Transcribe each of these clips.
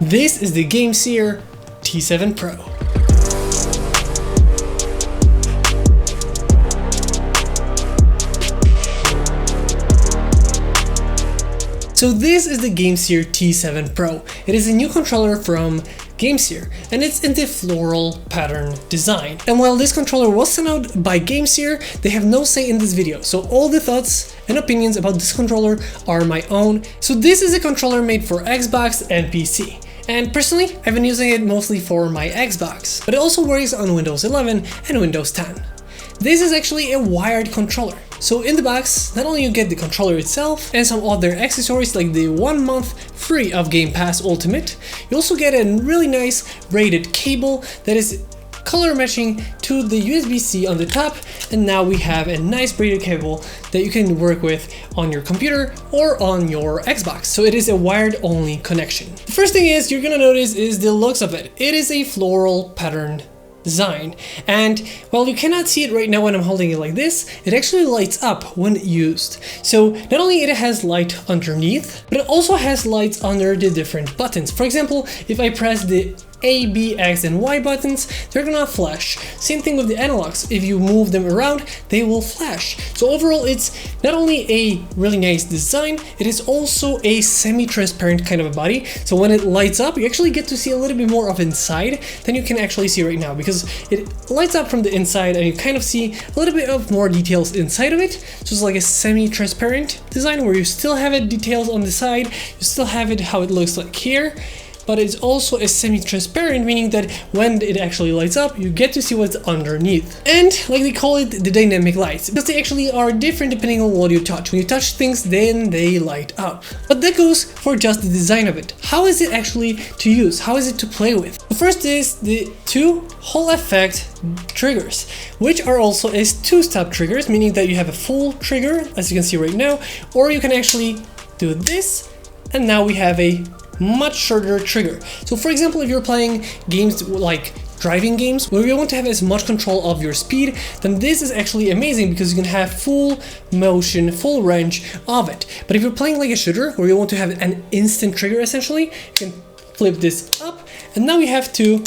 This is the GameSir T7 Pro. So this is the GameSir T7 Pro. It is a new controller from GameSir, and it's in the floral pattern design. And while this controller was sent out by GameSir, they have no say in this video, so all the thoughts and opinions about this controller are my own. So this is a controller made for Xbox and PC. And personally, I've been using it mostly for my Xbox, but it also works on Windows 11 and Windows 10. This is actually a wired controller. So in the box, not only you get the controller itself and some other accessories like the 1 month free of Game Pass Ultimate, you also get a really nice braided cable that is color matching to the USB-C on the top, and now we have a nice braided cable that you can work with on your computer or on your Xbox. So it is a wired only connection. The first thing is you're gonna notice is the looks of it. It is a floral pattern design, and while you cannot see it right now when I'm holding it like this, it actually lights up when used. So not only it has light underneath, but it also has lights under the different buttons. For example, if I press the A, B, X, and Y buttons, they're gonna flash. Same thing with the analogs. If you move them around, they will flash. So overall, it's not only a really nice design, it is also a semi-transparent kind of a body. So when it lights up, you actually get to see a little bit more of inside than you can actually see right now, because it lights up from the inside and you kind of see a little bit of more details inside of it. So it's like a semi-transparent design where you still have it details on the side, you still have it how it looks like here, but it's also a semi-transparent, meaning that when it actually lights up, you get to see what's underneath. And like they call it, the dynamic lights, because they actually are different depending on what you touch. When you touch things, then they light up. But that goes for just the design of it. How is it actually to use? How is it to play with? The first is the two Hall effect triggers, which are also as two-step triggers, meaning that you have a full trigger, as you can see right now, or you can actually do this, and now we have a much shorter trigger. So for example, if you're playing games like driving games where you want to have as much control of your speed, then this is actually amazing because you can have full motion, full range of it. But if you're playing like a shooter where you want to have an instant trigger, essentially, you can flip this up, and now we have two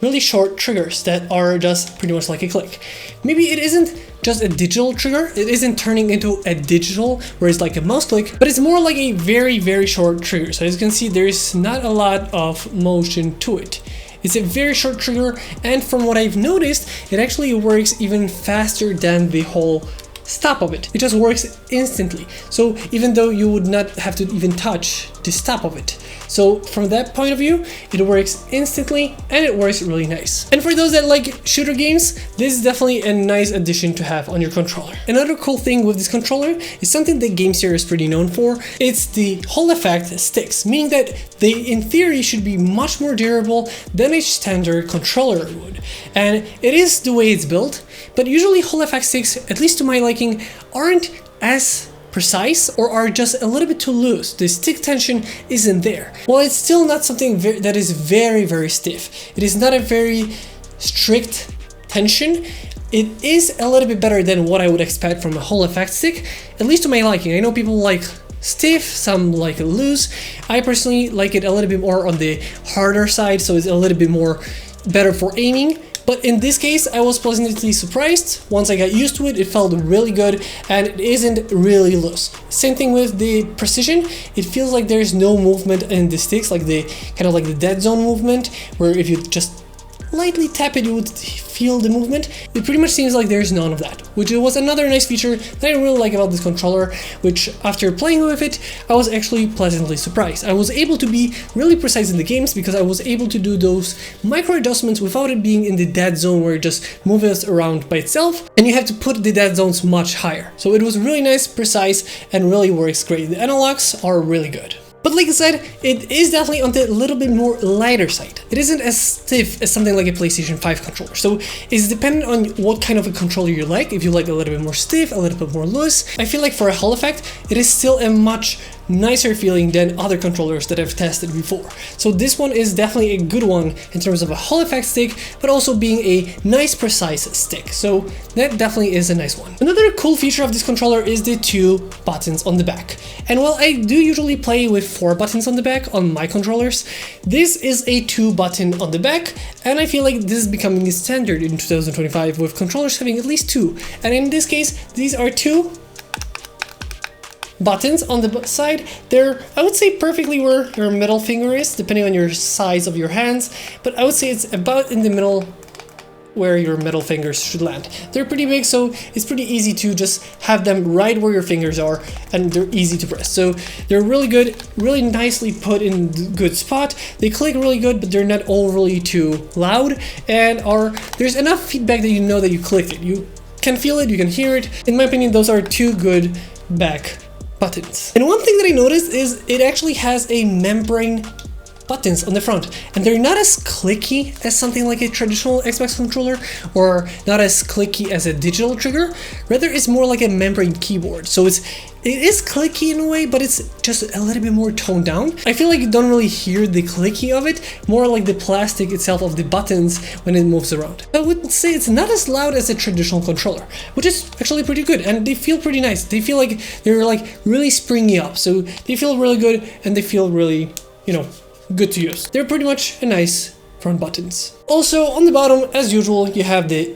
really short triggers that are just pretty much like a click. Maybe it isn't just a digital trigger, it isn't turning into a digital where it's like a mouse click, but it's more like a very short trigger. So as you can see, there's not a lot of motion to it. It's a very short trigger, and from what I've noticed, it actually works even faster than the whole stop of it. It just works instantly. So even though you would not have to even touch the stop of it. So from that point of view, it works instantly and it works really nice. And for those that like shooter games, this is definitely a nice addition to have on your controller. Another cool thing with this controller is something that GameSir is pretty known for. It's the Hall effect sticks, meaning that they in theory should be much more durable than a standard controller would. And it is the way it's built, but usually Hall effect sticks, at least to my liking, aren't as precise or are just a little bit too loose. The stick tension isn't there. Well, it's still not something that is very stiff. It is not a very strict tension. It is a little bit better than what I would expect from a Hall effect stick, at least to my liking. I know people like stiff, some like it loose. I personally like it a little bit more on the harder side, so it's a little bit more better for aiming. But in this case, I was pleasantly surprised. Once I got used to it, it felt really good and it isn't really loose. Same thing with the precision. It feels like there's no movement in the sticks, like the kind of like the dead zone movement, where if you just lightly tap it, you would feel the movement. It pretty much seems like there's none of that, which was another nice feature that I really like about this controller, which after playing with it, I was actually pleasantly surprised. I was able to be really precise in the games because I was able to do those micro adjustments without it being in the dead zone where it just moves around by itself, and you have to put the dead zones much higher. So it was really nice, precise, and really works great. The analogs are really good. But like I said, it is definitely on the little bit more lighter side. It isn't as stiff as something like a PlayStation 5 controller. So it's dependent on what kind of a controller you like. If you like a little bit more stiff, a little bit more loose. I feel like for a Hall effect, it is still a much nicer feeling than other controllers that I've tested before. So this one is definitely a good one in terms of a Hall effect stick, but also being a nice precise stick. So that definitely is a nice one. Another cool feature of this controller is the 2 buttons on the back. And while I do usually play with 4 buttons on the back on my controllers, this is a 2 button on the back, and I feel like this is becoming the standard in 2025 with controllers having at least 2. And in this case, these are 2 buttons on the side. They're, I would say, perfectly where your middle finger is, depending on your size of your hands, but I would say it's about in the middle where your middle fingers should land. They're pretty big, so it's pretty easy to just have them right where your fingers are, and they're easy to press. So they're really good, really nicely put in good spot. They click really good, but they're not overly too loud, and there's enough feedback that you know that you clicked it. You can feel it, you can hear it. In my opinion, those are 2 good back buttons. And one thing that I noticed is it actually has a membrane buttons on the front, and they're not as clicky as something like a traditional Xbox controller, or not as clicky as a digital trigger. Rather, it's more like a membrane keyboard. So it is clicky in a way, but it's just a little bit more toned down. I feel like you don't really hear the clicky of it, more like the plastic itself of the buttons when it moves around. I would say it's not as loud as a traditional controller, which is actually pretty good, and they feel pretty nice. They feel like they're like really springy up, so they feel really good, and they feel really, you know, good to use. They're pretty much a nice front buttons. Also on the bottom, as usual, you have the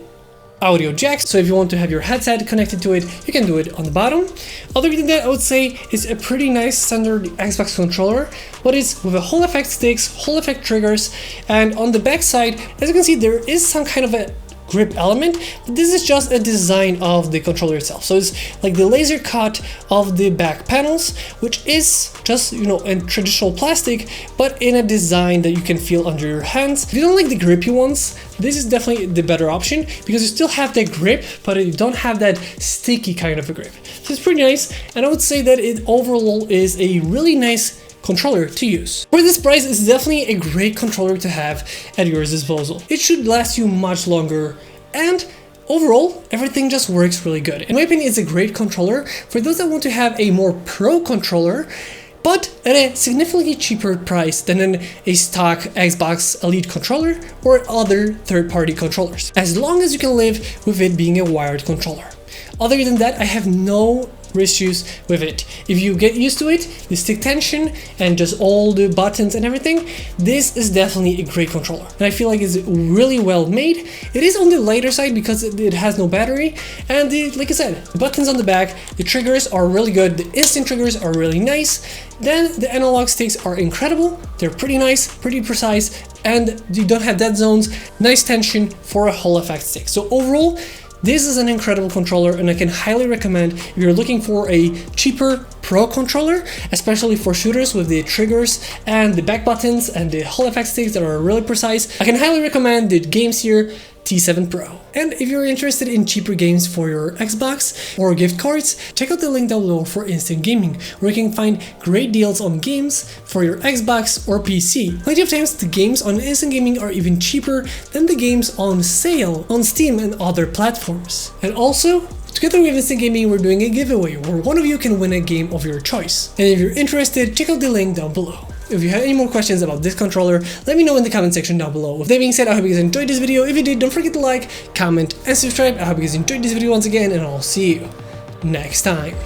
audio jack, so if you want to have your headset connected to it, you can do it on the bottom. Other than that, I would say it's a pretty nice standard Xbox controller, but it's with a Hall effect sticks, Hall effect triggers, and on the back side, as you can see, there is some kind of a grip element, but this is just a design of the controller itself. So it's like the laser cut of the back panels, which is just, you know, in traditional plastic, but in a design that you can feel under your hands. If you don't like the grippy ones, this is definitely the better option, because you still have that grip, but you don't have that sticky kind of a grip. So it's pretty nice, and I would say that it overall is a really nice controller to use. For this price, it's definitely a great controller to have at your disposal. It should last you much longer, and overall, everything just works really good. In my opinion, it's a great controller for those that want to have a more pro controller, but at a significantly cheaper price than a stock Xbox Elite controller or other third-party controllers, as long as you can live with it being a wired controller. Other than that, I have no issues with it. If you get used to it, the stick tension and just all the buttons and everything, this is definitely a great controller, and I feel like it's really well made. It is on the lighter side because it has no battery, and like I said, the buttons on the back, the triggers are really good, the instant triggers are really nice, then the analog sticks are incredible, they're pretty nice, pretty precise, and you don't have dead zones, nice tension for a Hall effect stick. So overall, this is an incredible controller, and I can highly recommend if you're looking for a cheaper pro controller, especially for shooters with the triggers and the back buttons and the Hall effect sticks that are really precise. I can highly recommend the GameSir T7 Pro. And if you're interested in cheaper games for your Xbox or gift cards, check out the link down below for instant gaming, where you can find great deals on games for your Xbox or PC. Plenty of times the games on instant gaming are even cheaper than the games on sale on Steam and other platforms. And also, together with Instant Gaming, we're doing a giveaway where one of you can win a game of your choice. And if you're interested, check out the link down below. If you have any more questions about this controller, let me know in the comment section down below. With that being said, I hope you guys enjoyed this video. If you did, don't forget to like, comment, and subscribe. I hope you guys enjoyed this video once again, and I'll see you next time.